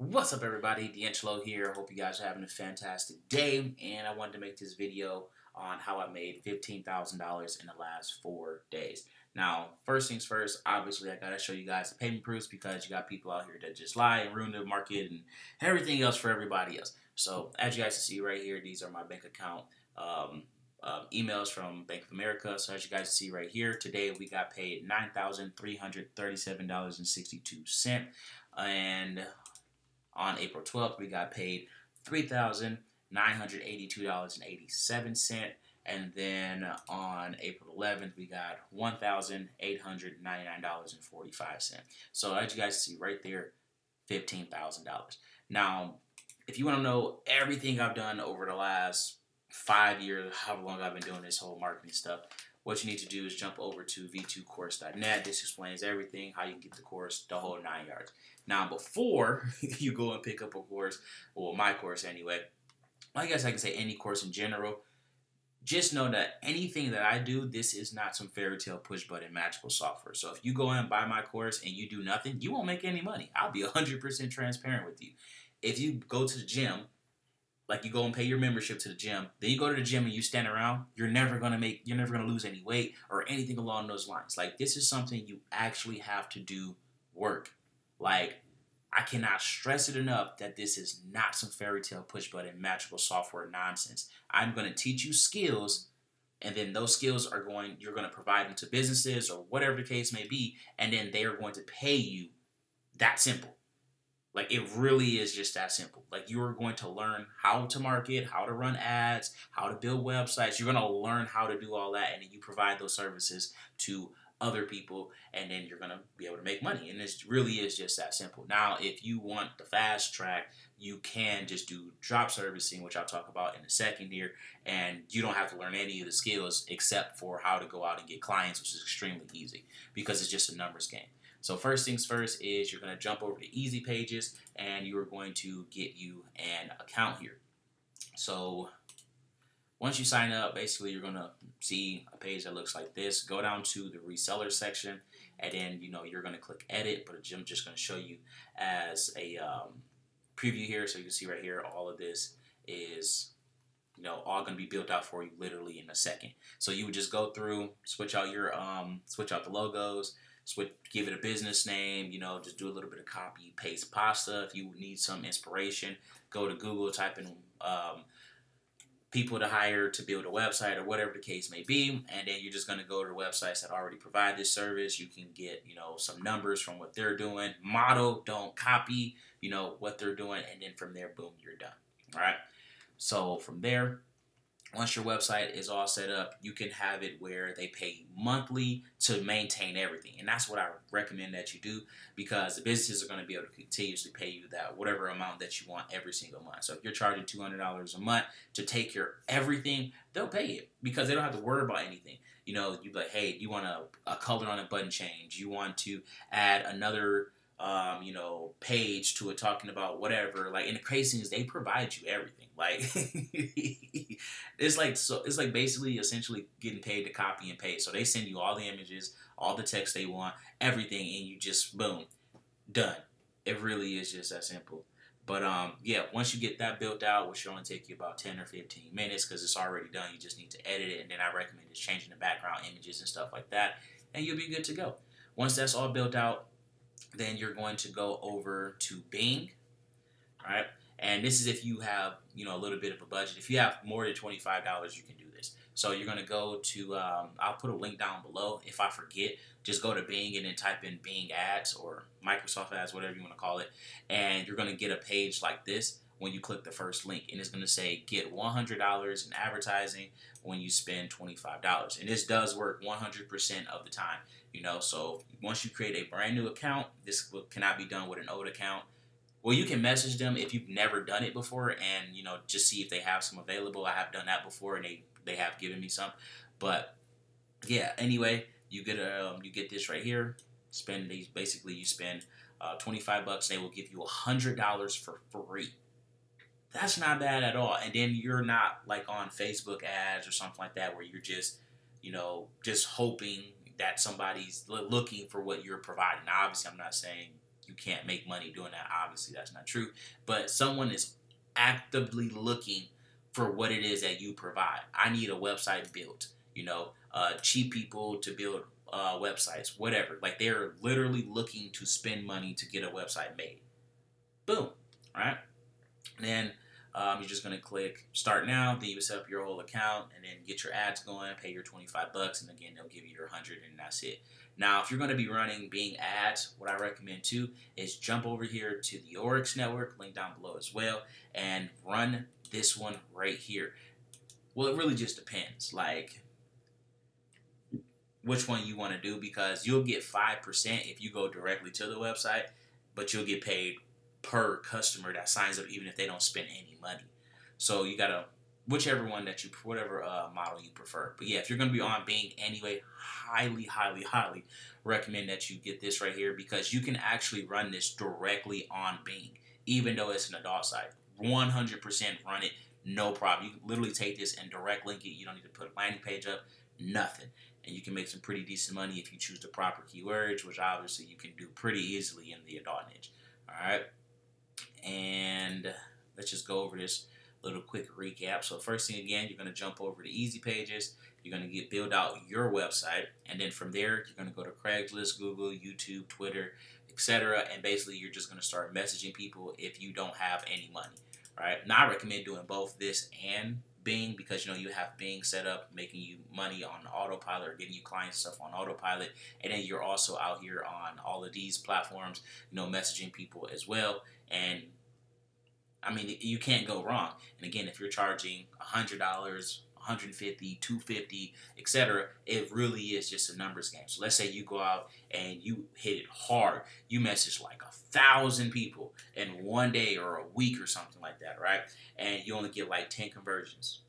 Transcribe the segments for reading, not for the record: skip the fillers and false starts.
What's up, everybody? DeAngelo here. Hope you guys are having a fantastic day. And I wanted to make this video on how I made $15,000 in the last 4 days. Now, first things first, obviously, I got to show you guys the payment proofs because you got people out here that just lie and ruin the market and everything else for everybody else. So, as you guys can see right here, these are my bank account emails from Bank of America. So, as you guys see right here, today we got paid $9,337.62. And on April 12th, we got paid $3,982.87. And then on April 11th, we got $1,899.45. So as you guys see right there, $15,000. Now, if you want to know everything I've done over the last 5 years, however long I've been doing this whole marketing stuff, what you need to do is jump over to v2course.net. This explains everything, how you can get the course, the whole 9 yards. Now, before you go and pick up a course, or my course anyway, I guess I can say any course in general, just know that anything that I do, this is not some fairy tale push button magical software. So if you go and buy my course and you do nothing, you won't make any money. I'll be 100% transparent with you. If you go to the gym, like you go and pay your membership to the gym, then you go to the gym and you stand around, you're never gonna lose any weight or anything along those lines. Like, this is something you actually have to do work. Like, I cannot stress it enough that this is not some fairy tale push button magical software nonsense. I'm gonna teach you skills, and then those skills you're gonna provide them to businesses or whatever the case may be, and then they are going to pay you. That simple. Like, it really is just that simple. Like, you are going to learn how to market, how to run ads, how to build websites. You're going to learn how to do all that, and then you provide those services to other people, and then you're going to be able to make money. And this really is just that simple. Now, if you want the fast track, you can just do drop servicing, which I'll talk about in a second here, and you don't have to learn any of the skills except for how to go out and get clients, which is extremely easy because it's just a numbers game. So first things first is you're going to jump over to Easy Pages, and you are going to get you an account here. So once you sign up, basically you're going to see a page that looks like this. Go down to the reseller section, and then you're going to click edit, but I'm just going to show you as a preview here. So you can see right here, all of this is all going to be built out for you literally in a second. So you would just go through, switch out the logos, give it a business name, just do a little bit of copy, paste pasta. If you need some inspiration, go to Google, type in people to hire to build a website or whatever the case may be, and then you're just going to go to the websites that already provide this service. You can get, some numbers from what they're doing. Model, don't copy, what they're doing, and then from there, boom, you're done. All right. So from there, once your website is all set up, you can have it where they pay you monthly to maintain everything. And that's what I recommend that you do, because the businesses are going to be able to continuously pay you that whatever amount that you want every single month. So if you're charging $200 a month to take your everything, they'll pay it because they don't have to worry about anything. You'd be like, hey, you want a color on a button change. You want to add another page to it talking about whatever. Like, and the crazy thing is they provide you everything. Like, it's like basically essentially getting paid to copy and paste. So they send you all the images, all the text they want, everything, and you just boom, done. It really is just that simple. But yeah, once you get that built out, which should only take you about 10 or 15 minutes because it's already done, you just need to edit it, and then I recommend just changing the background images and stuff like that, and you'll be good to go. Once that's all built out, then you're going to go over to Bing, all right? And this is if you have, a little bit of a budget. If you have more than $25, you can do this. So you're going to go to, I'll put a link down below. If I forget, just go to Bing and then type in Bing Ads or Microsoft Ads, whatever you want to call it. And you're going to get a page like this when you click the first link. And it's going to say, get $100 in advertising when you spend $25. And this does work 100% of the time. So once you create a brand new account, this cannot be done with an old account. Well, you can message them if you've never done it before and, just see if they have some available. I have done that before, and they have given me some. But yeah, anyway, you get this right here. Basically you spend $25. They will give you $100 for free. That's not bad at all. And then you're not like on Facebook ads or something like that where you're just, just hoping that somebody's looking for what you're providing. Now, obviously, I'm not saying you can't make money doing that. Obviously, that's not true. But someone is actively looking for what it is that you provide. I need a website built. You know, cheap people to build websites, whatever. Like they're literally looking to spend money to get a website made. Boom. All right. And then you're just going to click start now. Then you set up your whole account and then get your ads going, pay your $25. And again, they'll give you your 100 and that's it. Now, if you're going to be running Bing ads, what I recommend too is jump over here to the Oryx network, link down below as well, and run this one right here. Well, it really just depends, like which one you want to do, because you'll get 5% if you go directly to the website, but you'll get paid per customer that signs up even if they don't spend any money. So you gotta, whichever one that you, whatever model you prefer. But yeah, if you're gonna be on Bing anyway, highly recommend that you get this right here, because you can actually run this directly on Bing, even though it's an adult site. 100% run it, no problem. You can literally take this and direct link it. You don't need to put a landing page up, nothing. And you can make some pretty decent money if you choose the proper keywords, which obviously you can do pretty easily in the adult niche. All right. And let's just go over this little quick recap. So first thing, again, you're going to jump over to Easy Pages. You're going to build out your website, and then from there you're going to go to Craigslist, Google, YouTube, Twitter, etc. And basically you're just going to start messaging people if you don't have any money. All right. Now I recommend doing both this and Bing, because you know you have Bing set up making you money on autopilot or getting you client stuff on autopilot, and then you're also out here on all of these platforms, you know, messaging people as well. And I mean, you can't go wrong. And again, if you're charging $100, $150, $250, etc., it really is just a numbers game. So let's say you go out and you hit it hard. You message like 1,000 people in one day or a week or something like that, right? And you only get like 10 conversions.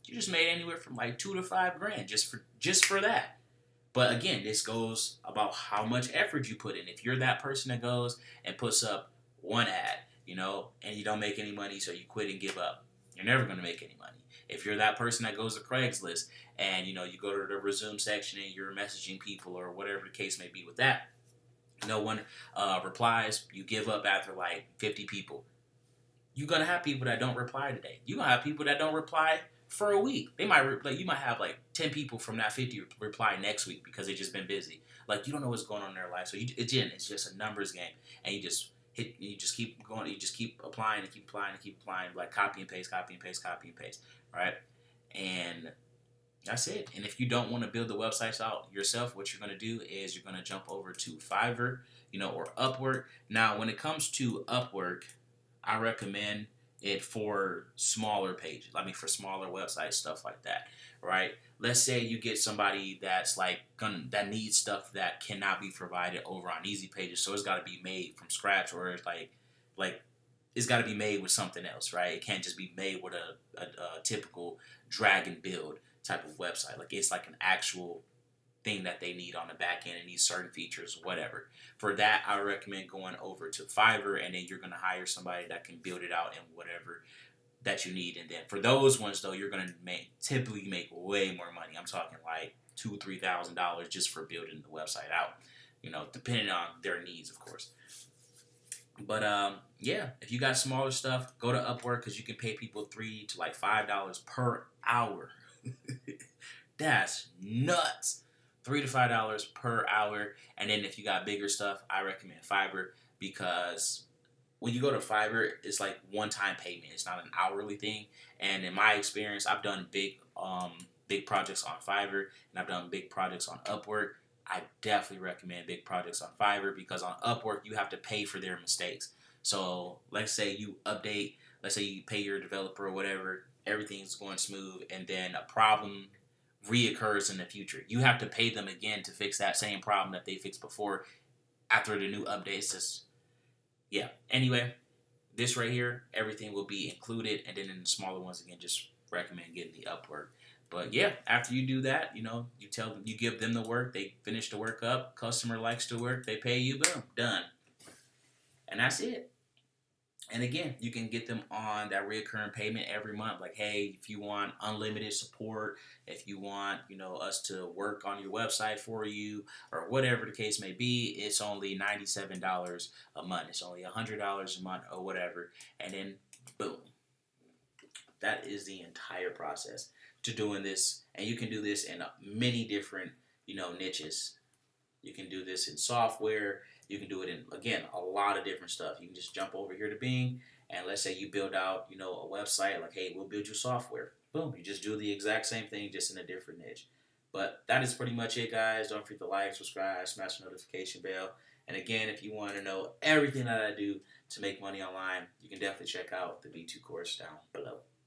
You just made anywhere from like $2 to $5 grand just for that. But again, this goes about how much effort you put in. If you're that person that goes and puts up one ad, you know, and you don't make any money, so you quit and give up, you're never going to make any money. If you're that person that goes to Craigslist and, you know, you go to the resume section and you're messaging people or whatever the case may be with that, no one replies, you give up after like 50 people. You're going to have people that don't reply today. You're going to have people that don't reply for a week. They might you might have like 10 people from that 50 reply next week because they've just been busy. Like, you don't know what's going on in their life. So again, it's just a numbers game, and you just keep going. You just keep applying and keep applying and keep applying, like copy and paste, copy and paste, copy and paste, right? And that's it. And if you don't want to build the websites out yourself, what you're going to do is you're going to jump over to Fiverr, you know, or Upwork. Now, when it comes to Upwork, I recommend it for smaller pages. I mean, for smaller websites, stuff like that, right? Let's say you get somebody that's like that needs stuff that cannot be provided over on Easy Pages, so it's got to be made from scratch, or it's like it's got to be made with something else, right? It can't just be made with a typical drag and build type of website. Like, it's like an actual thing that they need on the back end and needs certain features, whatever. For that, I recommend going over to Fiverr, and then you're going to hire somebody that can build it out and whatever that you need. And then for those ones, though, you're going to typically make way more money. I'm talking like $2,000-$3,000 just for building the website out, you know, depending on their needs, of course. But yeah, if you got smaller stuff, go to Upwork, because you can pay people $3 to like $5 per hour. That's nuts. $3 to $5 per hour. And then if you got bigger stuff, I recommend Fiverr, because when you go to Fiverr, it's like one-time payment. It's not an hourly thing. And in my experience, I've done big projects on Fiverr, and I've done big projects on Upwork. I definitely recommend big projects on Fiverr, because on Upwork, you have to pay for their mistakes. So let's say you update, let's say you pay your developer or whatever, everything's going smooth, and then a problem reoccurs in the future. You have to pay them again to fix that same problem that they fixed before after the new updates. Just, yeah. Anyway, this right here, everything will be included, and then in the smaller ones, again, just recommend getting the Upwork. But yeah, after you do that, you know, you tell them, you give them the work, they finish the work up, customer likes the work, they pay you, boom, done. And that's it. And again, you can get them on that recurring payment every month. Like, hey, if you want unlimited support, if you want, us to work on your website for you, or whatever the case may be, it's only $97 a month. It's only $100 a month or whatever. And then, boom. That is the entire process to doing this. And you can do this in many different, niches. You can do this in software. You can do it in, again, a lot of different stuff. You can just jump over here to Bing, and let's say you build out, a website, like, hey, we'll build you software. Boom, you just do the exact same thing, just in a different niche. But that is pretty much it, guys. Don't forget to like, subscribe, smash the notification bell. And again, if you want to know everything that I do to make money online, you can definitely check out the B2 course down below.